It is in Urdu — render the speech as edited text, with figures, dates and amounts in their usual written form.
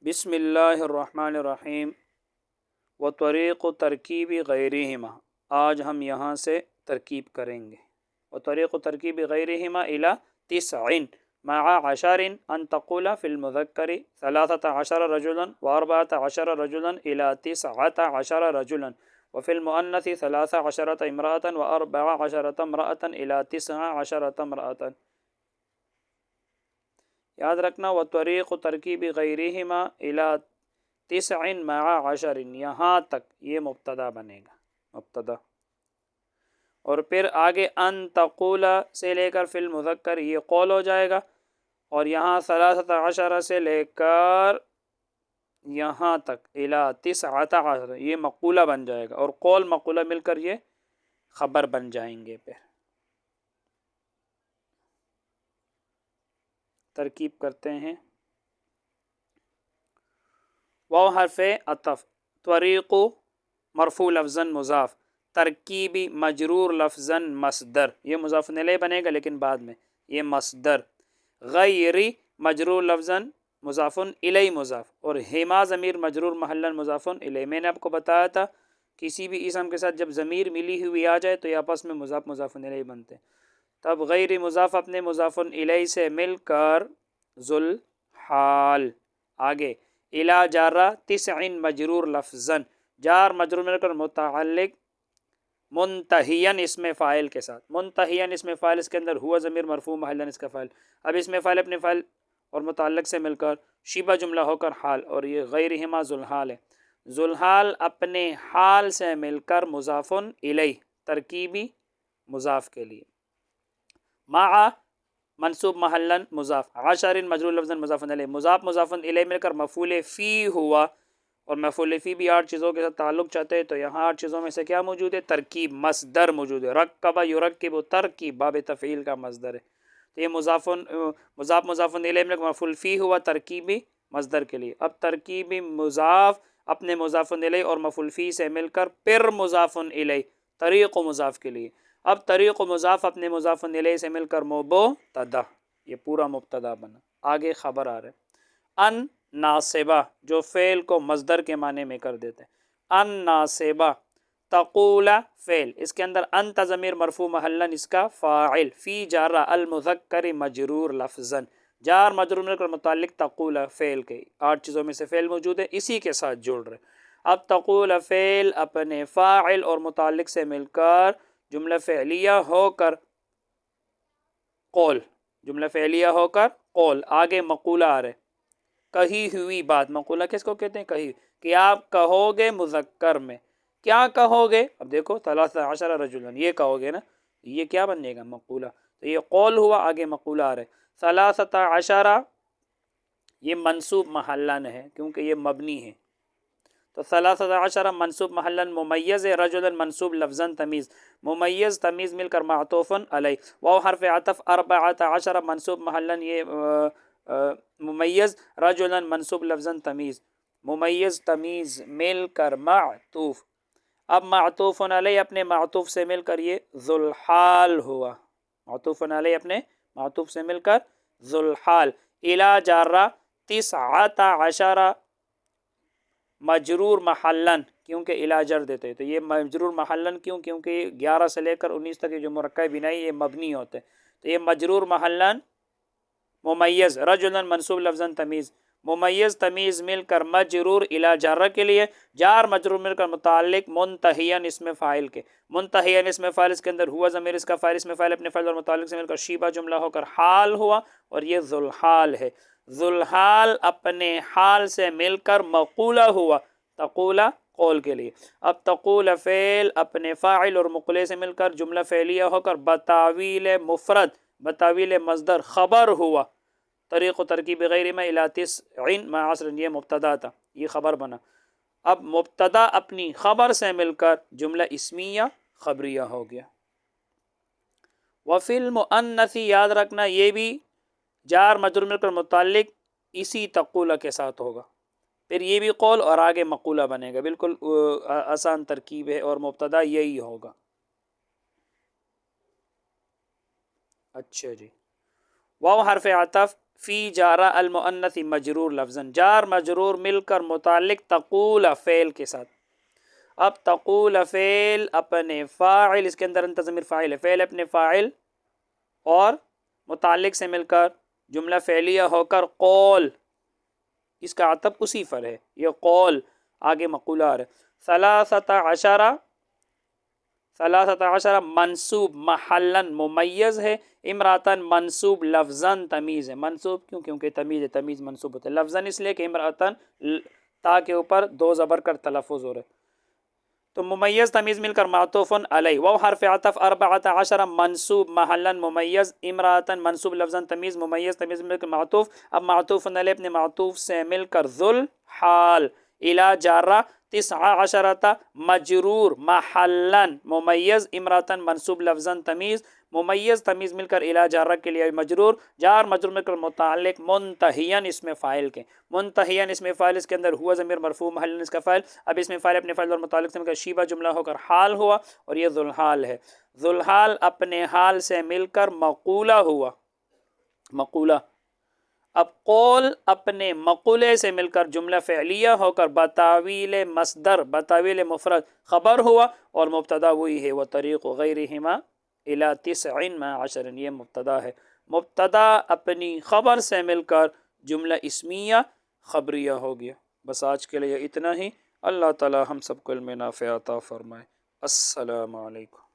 بسم اللہ الرحمن الرحیم و طریق و ترکیب غیرہما، آج ہم یہاں سے ترکیب کریں گے۔ و طریق و ترکیب غیرہما الی تسع مع عشر ان تقول فی المذکر 13 رجلا و 14 رجلا الی 19 رجلا وفی المؤنث 13 امرأة و 14 امرأة الی 19 امرأة۔ یاد رکھنا و طریق و ترکیب غیرہما الی 9 مع 10، یہاں تک یہ مبتدا بنے گا، مبتدا، اور پھر آگے ان تقول سے لے کر فی المذکر یہ قول ہو جائے گا، اور یہاں 13 سے لے کر یہاں تک الی 19 یہ مقولہ بن جائے گا، اور قول مقولہ مل کر یہ خبر بن جائیں گے۔ پھر ترکیب کرتے ہیں۔ واو حرف عطف، طریق مرفوع لفظاً مضاف، ترکیبی مجرور لفظاً مصدر، یہ مضاف الیہ بنے گا لیکن بعد میں یہ مصدر، غیری مجرور لفظاً مضاف الیہ مضاف، اور ہما ضمیر مجرور محلاً مضاف الیہ۔ میں نے آپ کو بتایا تھا کسی بھی اسم کے ساتھ جب ضمیر ملی ہوئی آ جائے تو یہ آپس میں مضاف الیہ بنتے ہیں، تب غیر مضاف اپنے مضاف الیہ سے مل کر ذوالحال، آگے الی جارہ 9 مجرور لفظاً، جار مجرور مل کر متعلق منتہیاً اسم فاعل کے ساتھ، منتہیاً اسم فاعل، اس کے اندر ہوا ضمیر مرفوع محلاً اس کا فاعل، اب اسم فاعل اپنے فاعل اور متعلق سے مل کر شبہ جملہ ہو کر حال، اور یہ غیرہما ذوالحال ہے، ذوالحال اپنے حال سے مل کر مضاف الیہ، ترکیبی مضاف کے لیے، مع منصوب محلاً مضاف، عشر مجرور لفظاً مضاف الیہ، مضاف الیہ مل کر مفعول فی ہوا، اور مفعول فی بھی 8 چیزوں کے ساتھ تعلق چاہتے ہیں تو یہاں 8 چیزوں میں سے کیا موجود ہے؟ ترکیب، مصدر موجود ہے، رکب یرکب ترکیب باب تفعیل کا مصدر ہے، تو یہ مضاف الیہ مل کر مفعول فی ہوا ترکیبی مصدر کے لیے۔ اب ترکیبی مضاف اپنے مضاف الیہ اور مفعول فی سے مل کر پھر مضاف الیہ، طریق و مضاف کے لیے، اب طریق و مضاف اپنے مضاف الیہ سے مل کر مبتدا، یہ پورا مبتدا بنا، آگے خبر آ رہا ہے۔ ان ناصبہ جو فعل کو مصدر کے معنی میں کر دیتے ہیں، ان ناصبہ، تقول فعل، اس کے اندر انت ضمیر مرفوع محلاً اس کا فاعل، فی جارہ المذکر مجرور لفظاً، جار مجرور مل کر متعلق تقول فعل کے، 8 چیزوں میں سے فعل موجود ہے اسی کے ساتھ جوڑ رہے، اب تقول فعل اپنے فاعل اور متعلق سے مل کر جملہ فعلیہ ہو کر قول، جملہ فعلیہ ہو کر قول، آگے مقولہ آ رہے، کہی ہوئی بات، مقولہ کس کو کہتے ہیں؟ کہی، کہ آپ کہو گے مذکر میں، کیا کہو گے؟ اب دیکھو 13 رجلا، یہ کہو گے نا، یہ کیا بنے گا؟ مقولہ، تو یہ قول ہوا، آگے مقولہ آ رہے، 13 یہ منصوب محلاً ہے کیونکہ یہ مبنی ہے، تو 13 منصوب محلاً ممیز ہے، رجلا منصوب لفظاً تمیز، ممیز تمیز مل کر معطوف علیہ، واو حرف عطف 14 منصوب محلاً یہ ممیز، رجلا منصوب لفظاً تمیز، ممیز تمیز مل کر معطوف، اب معطوف علیہ اپنے معطوف سے مل کر یہ ذوالحال ہوا، معطوف علیہ اپنے معطوف سے مل کر ذوالحال، الی جارہ 19 مجرور محلاً، کیونکہ الی جر دیتے ہیں تو یہ مجرور محلاً کیوں؟ کیونکہ 11 سے لے کر 19 تک جو مرکب بنائی یہ مبنی ہوتے ہیں، تو یہ مجرور محلاً ممیز، رجلا منصوب لفظاً تمیز، ممیز تمیز مل کر مجرور الی جارہ کے لیے، جار مجرور مل کر متعلق منتہیاً اسم فاعل کے، منتہیاً اسم فاعل، اس کے اندر ہوا ضمیر اس کا فاعل، اسم فاعل اپنے فاعل اور متعلق سے مل کر شیبہ جملہ ہو کر حال ہوا، اور یہ ذوالحال ہے، ذوالحال اپنے حال سے مل کر مقولہ ہوا، تقولہ قول کے لیے، اب تقول فعل اپنے فاعل اور مقولے سے مل کر جملہ فعلیہ ہو کر بتاویل مفرد، بتاویل مصدر خبر ہوا، طریق و ترکیب غیر میں الی 9 مع 10، یہ مبتدا تھا، یہ خبر بنا، اب مبتدا اپنی خبر سے مل کر جملہ اسمیہ خبریہ ہو گیا۔ وفی المؤنث، یاد رکھنا یہ بھی جار مجرور مل کر متعلق اسی تقولہ کے ساتھ ہوگا، پھر یہ بھی قول اور آگے مقولہ بنے گا، بالکل آسان ترکیب ہے، اور مبتدا یہی ہوگا۔ اچھا جی، واو حرف عطف فی جارہ المؤنث مجرور لفظاً، جار مجرور مل کر متعلق تقول فعل کے ساتھ. اب تقول فعل اپنے فاعل، اس کے اندر انت ضمیر فاعل ہے، فعل اپنے فاعل اور متعلق سے مل کر جملہ فعلیہ ہو کر قول، اس کا عطف اسی پر ہے، یہ قول آگے مقولہ آ رہا ہے. ثلاثة عشر منصوب محلاً ممیز ہے، امراتن منصوب لفظاً تمیز ہے. منصوب کیوں؟ کیونکہ تمیز ہے، تمیز منصوب ہوتا ہے. لفظاً اس لیے کہ امراتن تا کے اوپر دو زبر کر تلفظ ہو رہے. تو ممیز تمیز مل کر معطوف علیہ، وہ حرف عطف 14 منصوب محلاً ممیز، امراتن منصوب لفظاً تمیز، ممیز تمیز مل کر معطوف. اب معطوف علیہ اپنے معطوف سے مل کر ذل حال، الی جارہ 19 مجرور محلاً ممیز، امراتن منصوب لفظاً تمیز، ممیز تمیز مل کر الی جارہ کے لیے مجرور، جار مجرور مل کر متعلق منتہیاً اس میں فاعل کے، منتہیاً اس میں فاعل، اس کے اندر ہوا ضمیر مرفوع محلاً اس کا فاعل. اب اس میں فاعل اپنے فاعل اور متعلق سے مل کر شیبہ جملہ ہو کر حال ہوا، اور یہ ذوالحال ہے. ذوالحال اپنے حال سے مل کر مقولہ ہوا، مقولہ. اب قول اپنے مقولے سے مل کر جملہ فعلیہ ہو کر بتاویل مصدر، بتاویل مفرد خبر ہوا، اور مبتدا وہی ہے، وطریق غیرہما الی 19 یہ مبتدا ہے. مبتدا اپنی خبر سے مل کر جملہ اسمیہ خبریہ ہو گیا. بس آج کے لیے اتنا ہی. اللہ تعالی ہم سب کو علم نافع عطا فرمائے. السلام علیکم.